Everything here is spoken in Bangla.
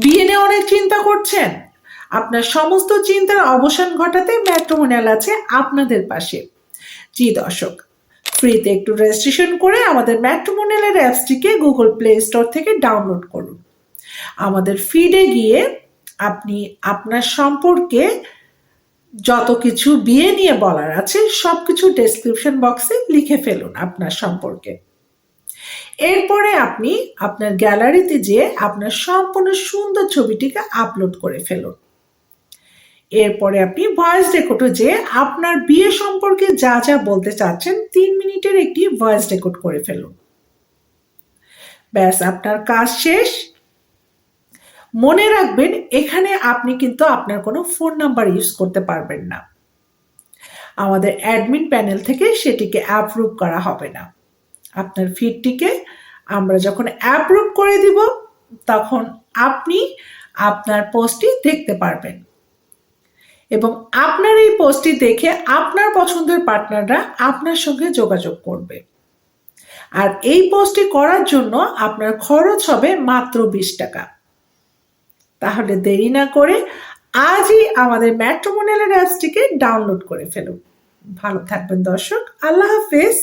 বিয়ে নিয়ে অনেক চিন্তা করছেন? আপনার সমস্ত চিন্তার অবসান ঘটাতে ম্যাট্রিমোনিয়াল আছে আপনাদের পাশে। জি দর্শক, ফ্রিতে একটু রেজিস্ট্রেশন করে আমাদের ম্যাট্রিমোনিয়ালের অ্যাপসটিকে গুগল প্লে স্টোর থেকে ডাউনলোড করুন। আমাদের ফিডে গিয়ে আপনি আপনার সম্পর্কে যত কিছু বিয়ে নিয়ে বলার আছে সবকিছু ডেসক্রিপশন বক্সে লিখে ফেলুন আপনার সম্পর্কে। এরপরে আপনি আপনার গ্যালারিতে যেয়ে আপনার সম্পূর্ণ সুন্দর ছবিটিকে আপলোড করে ফেলুন। এরপরে আপনি ভয়েস রেকর্ডে যেয়ে আপনার বিয়ে সম্পর্কে যা যা বলতে চাচ্ছেন 3 মিনিটের একটি ভয়েস রেকর্ড করে ফেলুন। ব্যাস, আপনার কাজ শেষ। মনে রাখবেন, এখানে আপনি কিন্তু আপনার কোনো ফোন নাম্বার ইউজ করতে পারবেন না। আমাদের অ্যাডমিন প্যানেল থেকে সেটিকে অ্যাপ্রুভ করা হবে না। আপনার ফিডটিকে আমরা যখন অ্যাপ্রুভ করে দিব তখন আপনি আপনার পোস্টটি দেখতে পারবেন এবং আপনার এই পোস্টটি দেখে আপনার পছন্দের পার্টনাররা আপনার সঙ্গে যোগাযোগ করবে। আর এই পোস্টটি করার জন্য আপনার খরচ হবে মাত্র 20 টাকা। তাহলে দেরি না করে আজই আমাদের ম্যাট্রিমোনিয়ালের অ্যাপসটিকে ডাউনলোড করে ফেলুন। ভালো থাকবেন দর্শক, আল্লাহ হাফেজ।